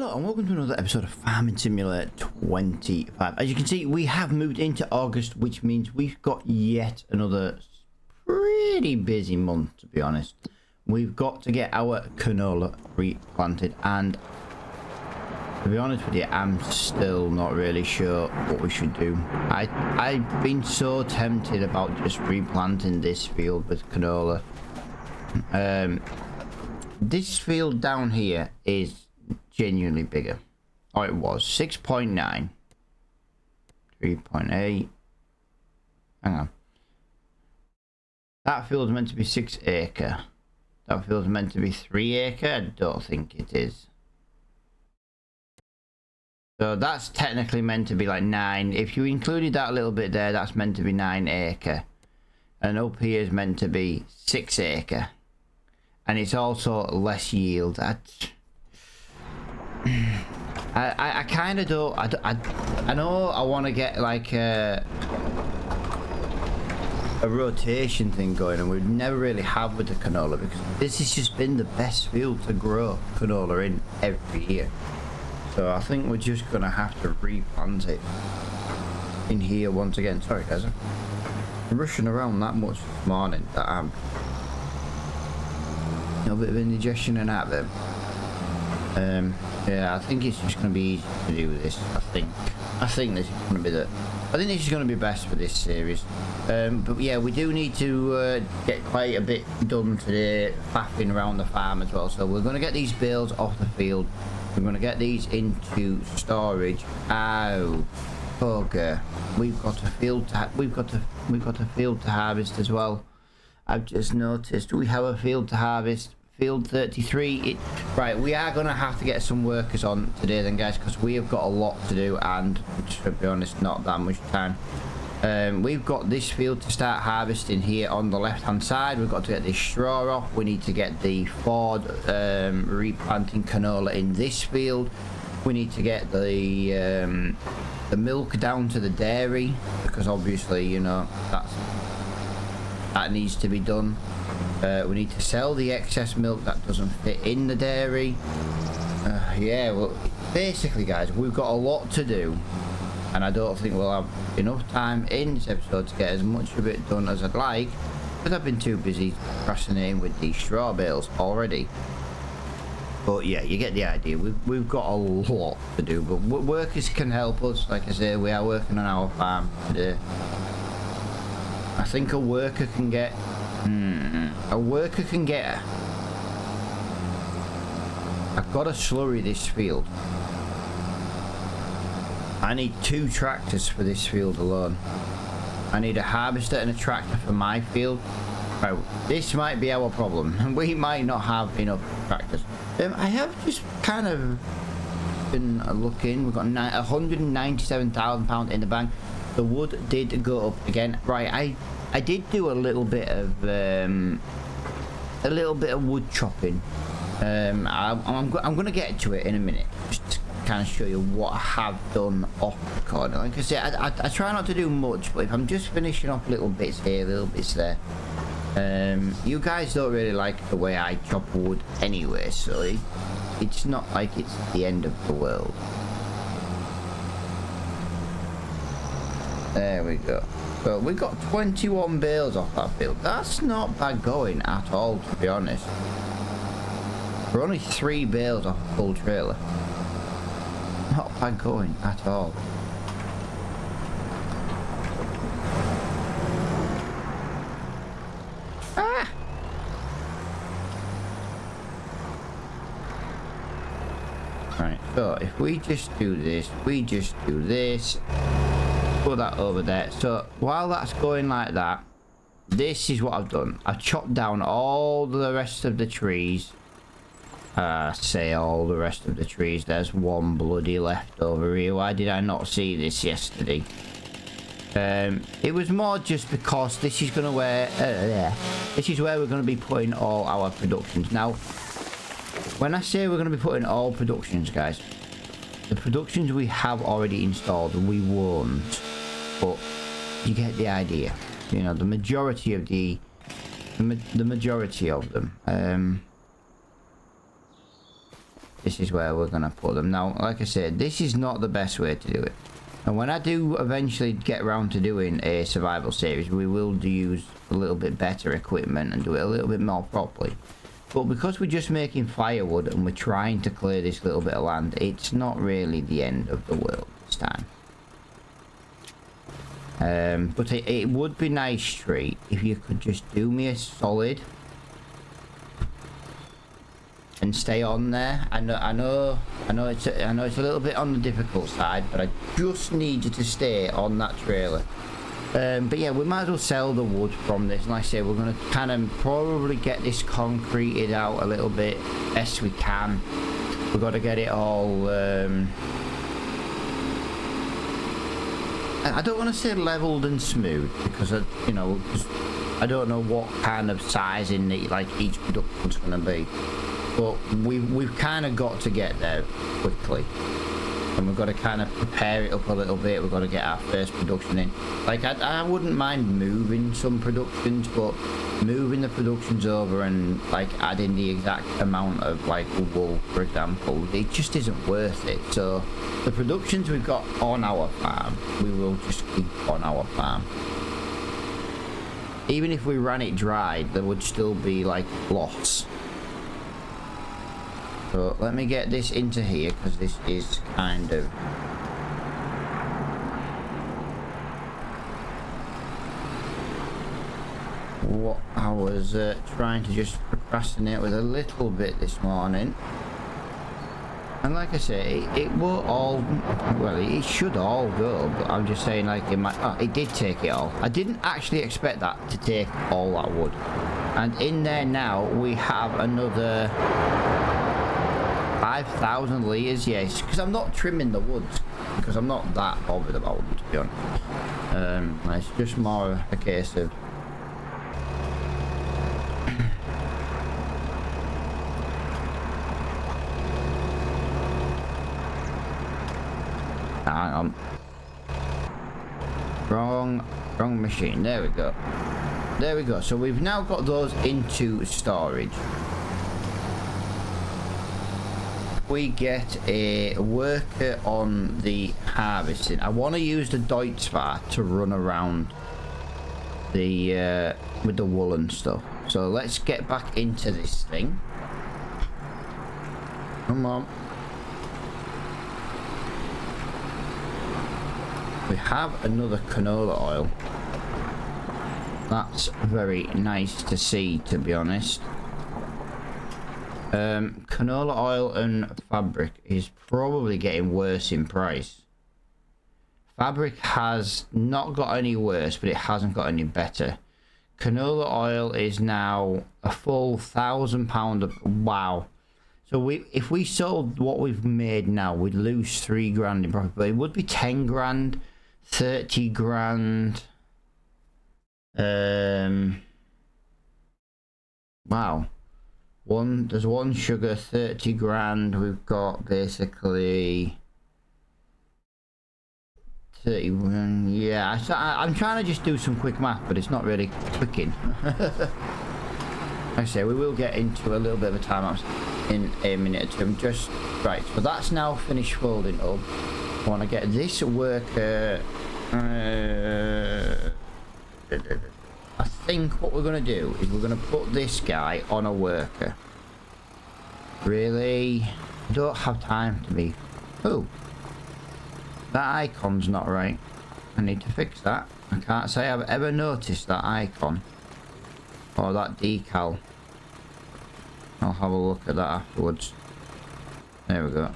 Hello and welcome to another episode of Farming Simulator 25. As you can see, we have moved into August, which means we've got yet another pretty busy month, to be honest. We've got to get our canola replanted, and to be honest with you, I'm still not really sure what we should do. I've been so tempted about just replanting this field with canola. This field down here is genuinely bigger. Oh, it was 6.9, 3.8. Hang on. That field's meant to be 6 acre. That field's meant to be 3 acre. I don't think it is. So that's technically meant to be like 9. If you included that little bit there, that's meant to be 9 acre. And up here is meant to be 6 acre. And it's also less yield. I kind of don't. I know I want to get like a rotation thing going, and we've never really had with the canola because this has just been the best field to grow canola in every year. So I think we're just gonna have to replant it in here once again. Sorry guys, I'm rushing around that much this morning that I'm a bit of indigestion and that bit. Yeah, I think it's just going to be easy to do this. I think this is going to be this is going to be best for this series. But yeah, we do need to get quite a bit done today, faffing around the farm as well. So we're going to get these bales off the field. We're going to get these into storage. Ow, bugger! We've got a field to harvest as well. I've just noticed we have a field to harvest. Field 33. Right, we are going to have to get some workers on today then guys, because we have got a lot to do, and to be honest, not that much time. We've got this field to start harvesting here on the left hand side. We've got to get this straw off. We need to get the Ford replanting canola in this field. We need to get the milk down to the dairy, because obviously, you know, that needs to be done. We need to sell the excess milk that doesn't fit in the dairy. Yeah, well, basically guys, we've got a lot to do, and I don't think we'll have enough time in this episode to get as much of it done as I'd like, because I've been too busy procrastinating with these straw bales already. But yeah, you get the idea. We've got a lot to do, but workers can help us. Like I say, we are working on our farm today. I think a worker can get I've got to slurry this field. I need 2 tractors for this field alone. I need a harvester and a tractor for my field. Right, this might be our problem. We might not have enough tractors. I have just kind of been looking. We've got £197,000 in the bank. The wood did go up again. Right, I did do a little bit of wood chopping. I'm going to get to it in a minute, just to kind of show you what I have done off recording. Like I said, I try not to do much, but if I'm just finishing off little bits here, little bits there. You guys don't really like the way I chop wood anyway, so it's not like it's the end of the world. There we go. So we got 21 bales off that field. That's not bad going at all, to be honest. We're only 3 bales off a full trailer. Not bad going at all. Ah! Right, so if we just do this, put that over there. So while that's going like that, this is what I've done. I've chopped down all the rest of the trees. Say all the rest of the trees. There's one bloody left over here. Why did I not see this yesterday? It was more just because this is gonna this is where we're gonna be putting all our productions. Now, when I say we're gonna be putting all productions, guys, the productions we have already installed, we won't. But you get the idea. You know, the majority of the majority of them. this is where we're gonna put them. Now, like I said, this is not the best way to do it. And when I do eventually get around to doing a survival series, we will use a little bit better equipment and do it a little bit more properly. But because we're just making firewood and we're trying to clear this little bit of land, it's not really the end of the world this time. But it would be nice, Tree, if you could just do me a solid and stay on there. I know it's a little bit on the difficult side, but I just need you to stay on that trailer. But yeah, we might as well sell the wood from this. And like I say, we're gonna kind of probably get this concreted out a little bit best we can. We've got to get it all. I don't want to say leveled and smooth because you know, I don't know what kind of sizing like each production's going to be, but we've kind of got to get there quickly, and we've got to kind of prepare it up a little bit. We've got to get our first production in. Like I wouldn't mind moving some productions, but moving the productions over and like adding the exact amount of like wool, for example, it just isn't worth it. So the productions we've got on our farm, we will just keep on our farm. Even if we ran it dry, there would still be like loss. So let me get this into here because this is kind of what I was trying to just procrastinate with a little bit this morning. And like I say, it will all, well, it should all go, but I'm just saying, like, it did take it all. I didn't actually expect that to take all that wood. And in there now, we have another 5,000 litres, yes, because I'm not trimming the woods, because I'm not that bothered about them, to be honest. It's just more a case of hang on. Wrong machine. There we go. There we go. So we've now got those into storage. We get a worker on the harvesting. I want to use the Deutzfahr to run around the with the wool and stuff. So let's get back into this thing. Come on. We have another canola oil. That's very nice to see, to be honest. Canola oil and fabric is probably getting worse in price. Fabric has not got any worse, but it hasn't got any better. Canola oil is now a full £1,000. Wow. So if we sold what we've made now, we'd lose 3 grand in profit, but it would be 10 grand. 30 grand. Wow. There's one sugar, 30 grand. We've got basically 31. Yeah, I'm trying to just do some quick math, but it's not really clicking. Like I say, we will get into a little bit of a time lapse in a minute or two. Just right, so that's now finished folding up. I want to get this worker. I think what we're going to do is we're going to put this guy on a worker. Really? I don't have time to be. Oh, that icon's not right. I need to fix that. I can't say I've ever noticed that icon or that decal. I'll have a look at that afterwards. There we go.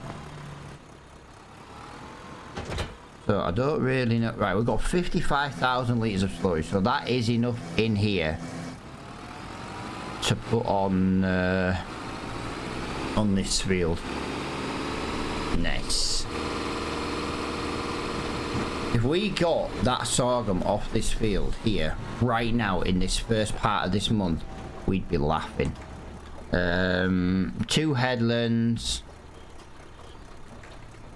So I don't really know. Right, we've got 55,000 litres of slurry, so that is enough in here to put on this field. Nice. If we got that sorghum off this field here right now in this first part of this month, we'd be laughing. 2 headlands,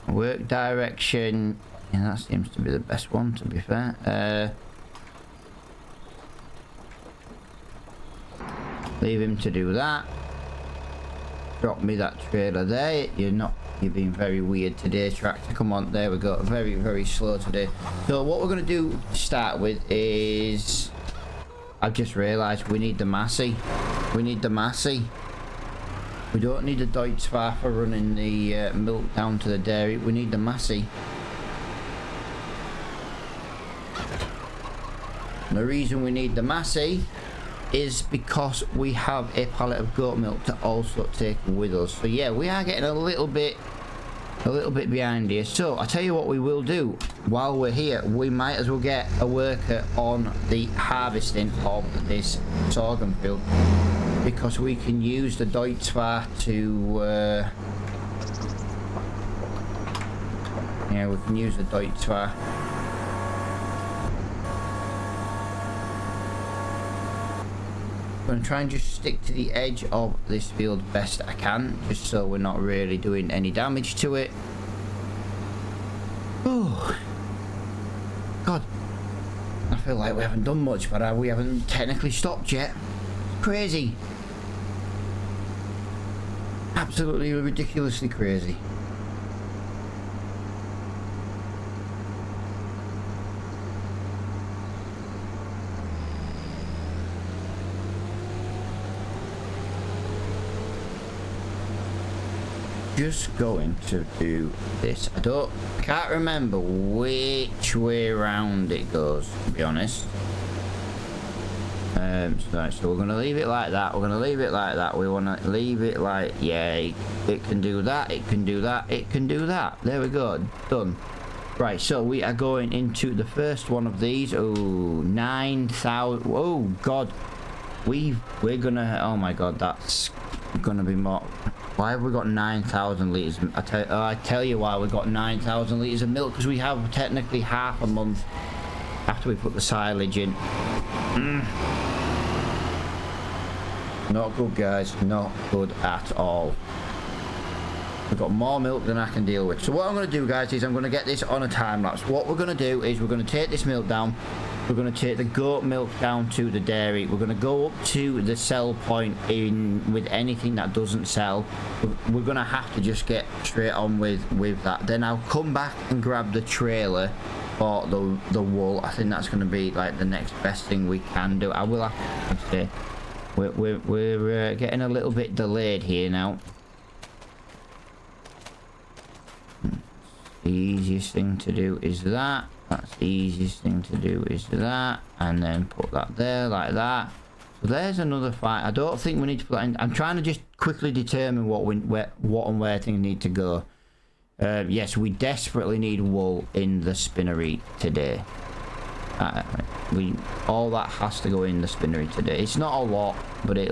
work direction. Yeah, that seems to be the best one, to be fair. Leave him to do that. drop me that trailer there. You're being very weird today, tractor. Come on, there we go. Very, very slow today. So what we're going to do to start with is... I've just realised we need the Massey. We need the Massey. We don't need the Deutzfahr for running the milk down to the dairy. We need the Massey. And the reason we need the Massey is because we have a pallet of goat milk to also take with us. So yeah, we are getting a little bit behind here. So I tell you what we will do while we're here, we might as well get a worker on the harvesting of this sorghum field, because we can use the Deutzfahr to yeah, we can use the Deutzfahr. I'm going to try and just stick to the edge of this field best I can, just so we're not really doing any damage to it. Oh God, I feel like we haven't done much, but we haven't technically stopped yet. Crazy. Absolutely ridiculously crazy. Just going to do this. I can't remember which way around it goes, to be honest. So we're going to leave it like that. We're going to leave it like that. We want to leave it like, yeah, it can do that, it can do that, it can do that. There we go, done. Right, so we are going into the first one of these. Oh, 9,000. Oh God, we're gonna, oh my God, that's gonna be more. Why have we got 9,000 litres? I tell you why we got 9,000 litres of milk, because we have technically half a month after we put the silage in. Not good, guys. Not good at all. We've got more milk than I can deal with. So what I'm going to do, guys, is I'm going to get this on a time lapse. What we're going to do is we're going to take this milk down. We're going to take the goat milk down to the dairy. We're going to go up to the sell point in with anything that doesn't sell. We're going to have to just get straight on with that. Then I'll come back and grab the trailer for the wool. I think that's going to be like the next best thing we can do. I will have to say we're getting a little bit delayed here now. The easiest thing to do is that. That's the easiest thing to do is that, and then put that there like that. So there's another fight. I don't think we need to put that in. I'm trying to just quickly determine what and where things need to go. Yes, we desperately need wool in the spinnery today. All that has to go in the spinnery today. It's not a lot, but it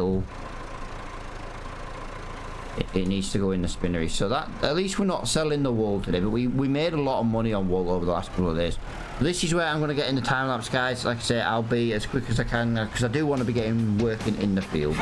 needs to go in the spinnery, so that at least we're not selling the wool today. But we made a lot of money on wool over the last couple of days. This is where I'm going to get in the time lapse, guys. Like I say, I'll be as quick as I can because I do want to be working in the field.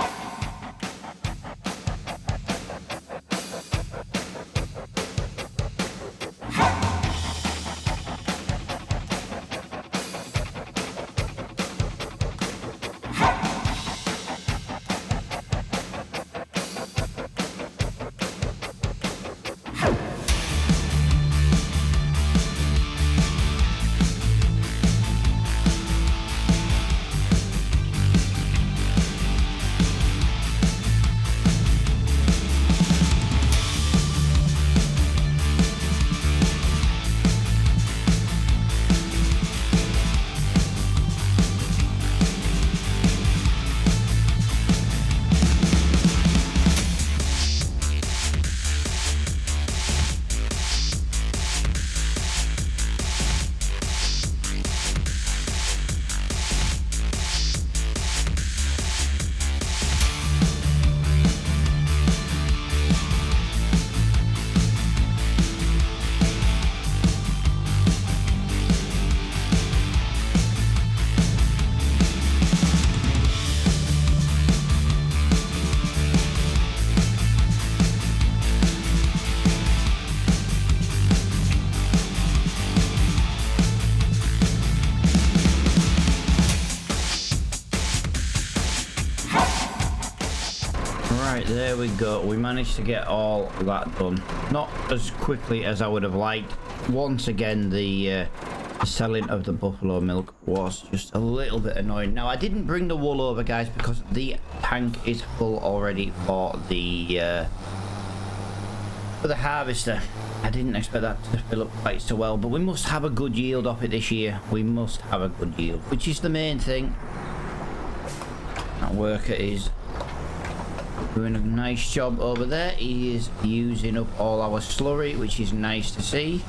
Right, there we go. We managed to get all that done. Not as quickly as I would have liked. Once again, the selling of the buffalo milk was just a little bit annoying. Now, I didn't bring the wool over, guys, because the tank is full already for the harvester. I didn't expect that to fill up quite so well, but we must have a good yield off it this year. We must have a good yield, which is the main thing. That worker is doing a nice job over there. He is using up all our slurry, which is nice to see.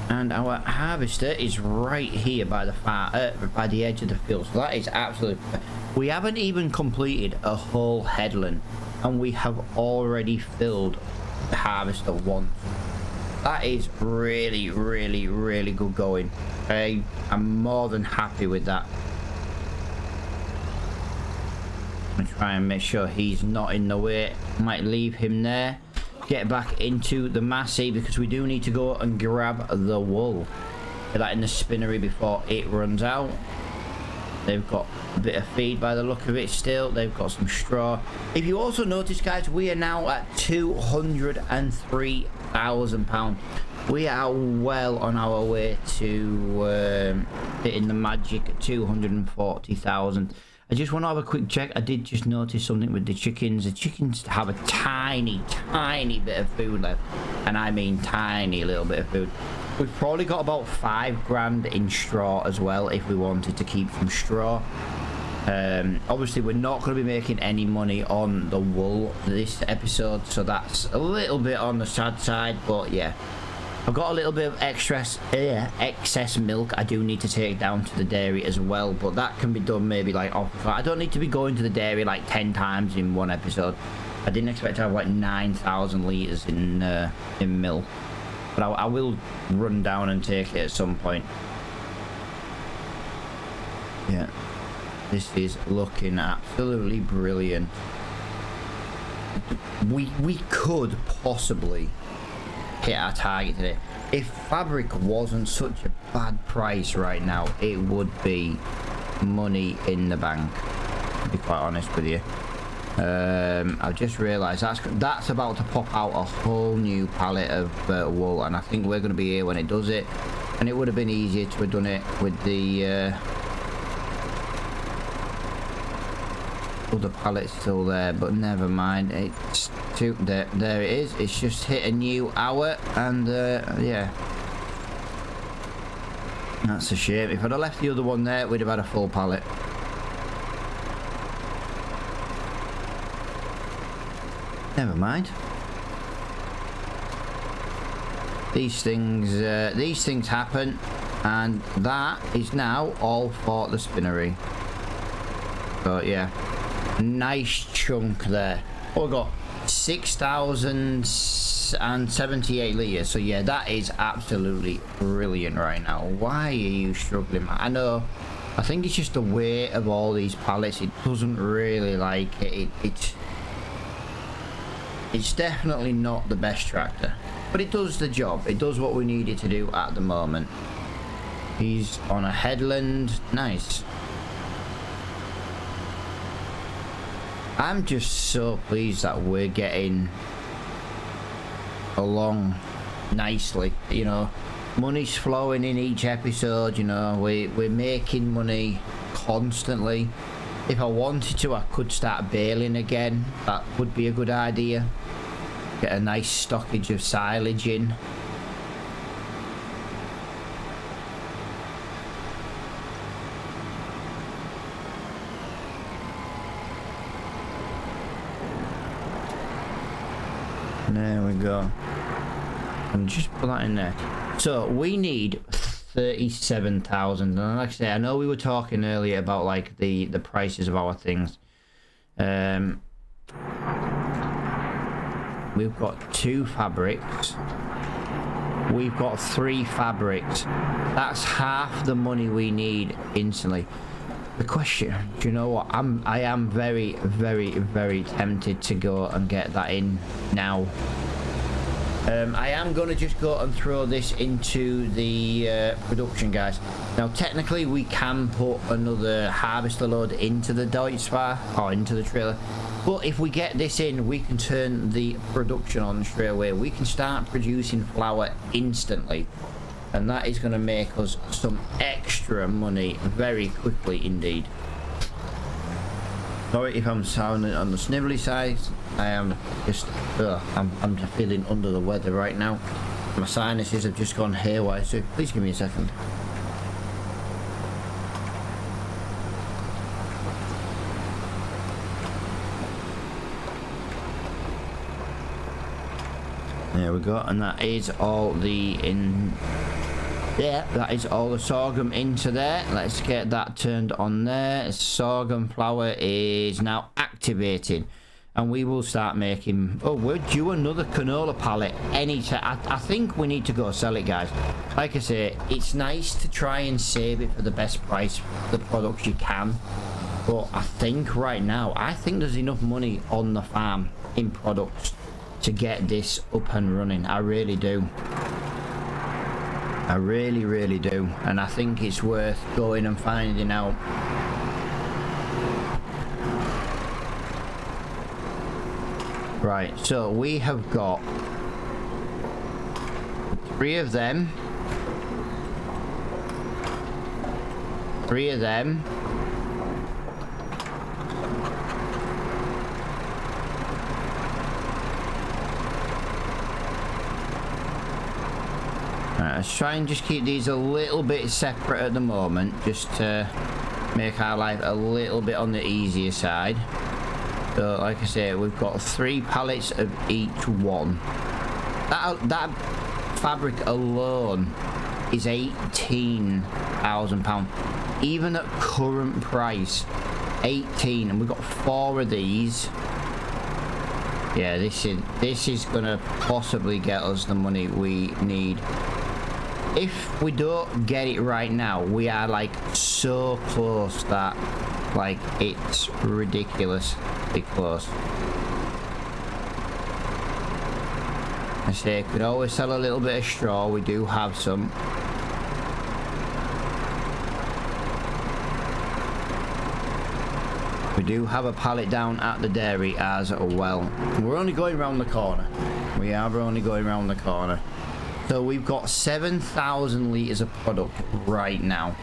And our harvester is right here by the edge of the field. So that is absolutely... We haven't even completed a whole headland, and we have already filled the harvester once. That is really, really, really good going. I am more than happy with that. I'm gonna try and make sure he's not in the way. Might leave him there. Get back into the massey because we do need to go and grab the wool. Get that in the spinnery before it runs out. They've got a bit of feed by the look of it still. They've got some straw. If you also notice, guys, we are now at £203,000. We are well on our way to hitting the magic at 240,000. I just want to have a quick check. I did just notice something with the chickens. The chickens have a tiny, tiny bit of food left. And I mean tiny little bit of food. We've probably got about £5,000 in straw as well if we wanted to keep some straw. Obviously, we're not going to be making any money on the wool this episode. So that's a little bit on the sad side. But yeah. I've got a little bit of excess milk I do need to take down to the dairy as well, but that can be done maybe like off. I don't need to be going to the dairy like 10 times in one episode. I didn't expect to have like 9,000 litres in milk, but I will run down and take it at some point. Yeah, this is looking absolutely brilliant. We could possibly hit our target today. If fabric wasn't such a bad price right now, it would be money in the bank, to be quite honest with you. I've just realised that's about to pop out a whole new pallet of wool, and I think we're going to be here when it does it. And it would have been easier to have done it with the other pallet still there, but never mind. It's there it is. It's just hit a new hour, and yeah, that's a shame. If I'd have left the other one there, we'd have had a full pallet. Never mind. These things happen, and that is now all for the spinnery. So yeah, nice chunk there. Oh, we got 6,078 litres. So yeah, that is absolutely brilliant right now. Why are you struggling? I know. I think it's just the weight of all these pallets. It doesn't really like it. It's definitely not the best tractor, but it does the job. It does what we need it to do at the moment. He's on a headland. Nice. I'm just so pleased that we're getting along nicely. You know, money's flowing in each episode. You know, we're making money constantly. If I wanted to, I could start baling again. That would be a good idea. Get a nice stockage of silage in. There we go. And just put that in there. So we need 37,000, and like I say, I know we were talking earlier about like the prices of our things. We've got 2 fabrics. We've got 3 fabrics. That's half the money we need instantly. The question, do you know what? I am very, very, very tempted to go and get that in now. I am going to just go and throw this into the production, guys. Now, technically, we can put another harvester load into the Deutz or into the trailer. But if we get this in, we can turn the production on straight away. We can start producing flour instantly, and that is going to make us some extra money very quickly indeed. Sorry if I'm sounding on the snivelly side. I am just I'm feeling under the weather right now. My sinuses have just gone haywire, so please give me a second. There we go, and that is all that is all the sorghum into there. Let's get that turned on there. Sorghum flour is now activated, and we will start making. Oh, we're due another canola pallet anytime. I think we need to go sell it, guys. Like I say, it's nice to try and save it for the best price for the products you can, but I think right now, I think there's enough money on the farm in products to get this up and running. I really do. I really do, and I think it's worth going and finding out. Right, so we have got 3 of them, 3 of them, let's try and just keep these a little bit separate at the moment, just to make our life a little bit on the easier side. So like I say, we've got 3 pallets of each one. That fabric alone is £18,000. Even at current price, 18, and we've got 4 of these. Yeah, this is gonna possibly get us the money we need. If we don't get it right now, we are like so close that like it's ridiculously close. I say, could always sell a little bit of straw. We do have some. We do have a pallet down at the dairy as well. We're only going around the corner. We are only going around the corner. So we've got 7,000 litres of product right now.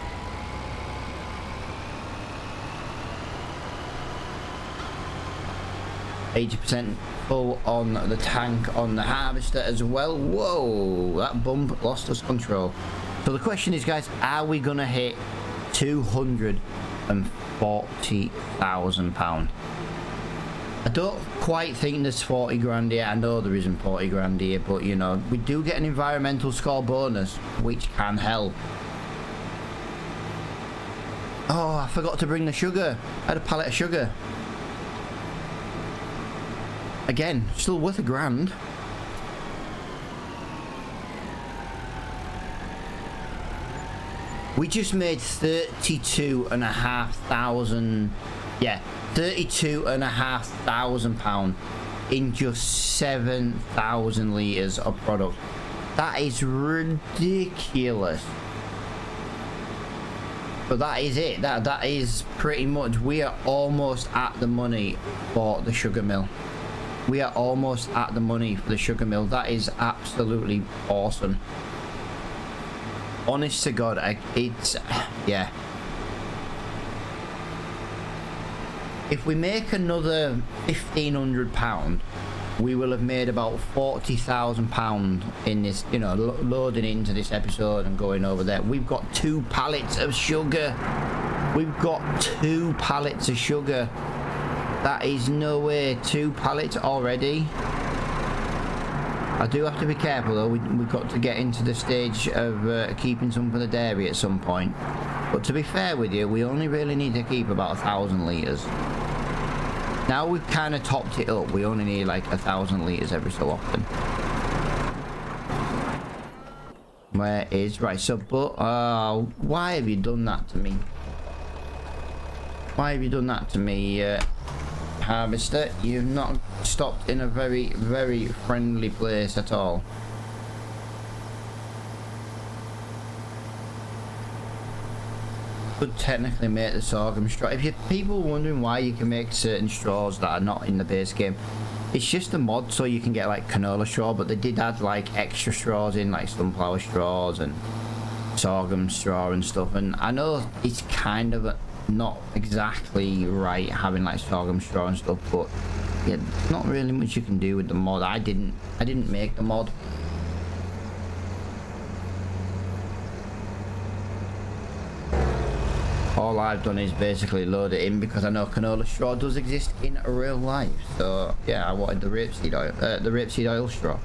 %80 full on the tank on the harvester as well. Whoa, that bump lost us control. So the question is, guys, are we going to hit £240,000? I don't quite think there's 40 grand here. I know there isn't 40 grand here, but you know, we do get an environmental score bonus, which can help. Oh, I forgot to bring the sugar. I had a pallet of sugar. Again, still worth £1,000. We just made 32,500. Yeah, £32,500 in just 7,000 litres of product. That is ridiculous. But that is it. That is pretty much. We are almost at the money for the sugar mill. We are almost at the money for the sugar mill. That is absolutely awesome. Honest to God, it's yeah. If we make another £1,500, we will have made about £40,000 in this, you know, loading into this episode and going over there. We've got 2 pallets of sugar. We've got 2 pallets of sugar. That is no way. 2 pallets already. I do have to be careful though. We've got to get into the stage of keeping some for the dairy at some point. But to be fair with you, we only really need to keep about 1,000 litres. Now we've kind of topped it up. We only need like 1,000 litres every so often. Where is right? So, but why have you done that to me? Why have you done that to me, harvester? You've not stopped in a very, very friendly place at all. could technically make the sorghum straw. If you people are wondering why you can make certain straws that are not in the base game, it's just a mod so you can get like canola straw, but they did add like extra straws in, like sunflower straws and sorghum straw and stuff. And I know it's kind of not exactly right having like sorghum straw and stuff, but yeah, not really much you can do with the mod. I didn't make the mod. All I've done is basically load it in because I know canola straw does exist in real life. So yeah, I wanted the rapeseed oil straw.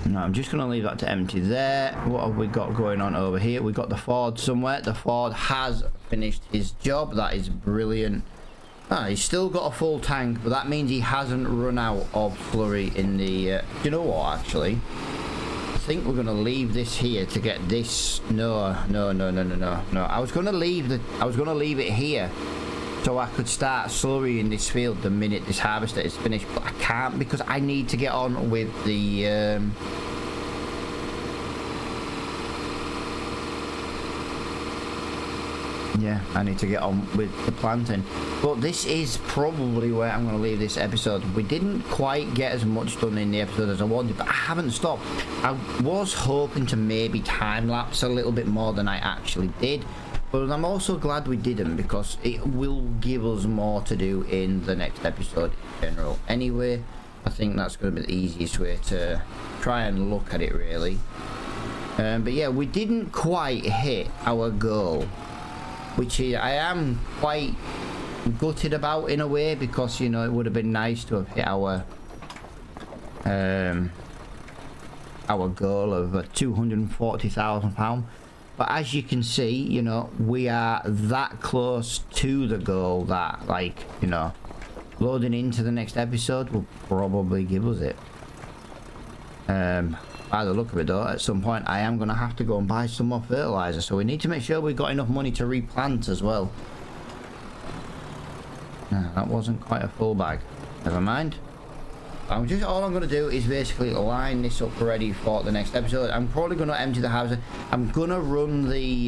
Now I'm just going to leave that to empty there. What have we got going on over here? We got the Ford somewhere. The Ford has finished his job. That is brilliant. He's still got a full tank, but that means he hasn't run out of slurry in the... you know what, actually? I think we're going to leave this here to get this... No. I was going to leave it here so I could start slurry in this field the minute this harvester is finished, but I can't because I need to get on with the... yeah, I need to get on with the planting. But this is probably where I'm going to leave this episode. We didn't quite get as much done in the episode as I wanted, but I haven't stopped. I was hoping to maybe time-lapse a little bit more than I actually did. But I'm also glad we didn't because it will give us more to do in the next episode in general. Anyway, I think that's going to be the easiest way to try and look at it, really. But yeah, we didn't quite hit our goal, which I am quite gutted about in a way because, you know, it would have been nice to have hit our goal of £240,000. But as you can see, you know, we are that close to the goal that, like, you know, loading into the next episode will probably give us it. By the look of it though, at some point I am going to have to go and buy some more fertilizer, so we need to make sure we've got enough money to replant as well. That wasn't quite a full bag. Never mind. All I'm going to do is basically line this up ready for the next episode. I'm probably going to empty the harvester. I'm going to run the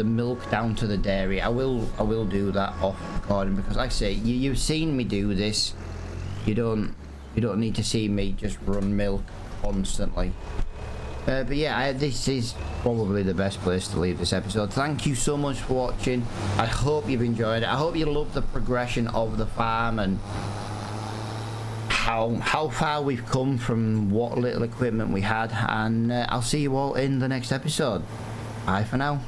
milk down to the dairy. I will do that off recording because, like I say, you've seen me do this. You don't need to see me just run milk constantly. But yeah, this is probably the best place to leave this episode. Thank you so much for watching. I hope you've enjoyed it. I hope you love the progression of the farm and how far we've come from what little equipment we had. And I'll see you all in the next episode. Bye for now.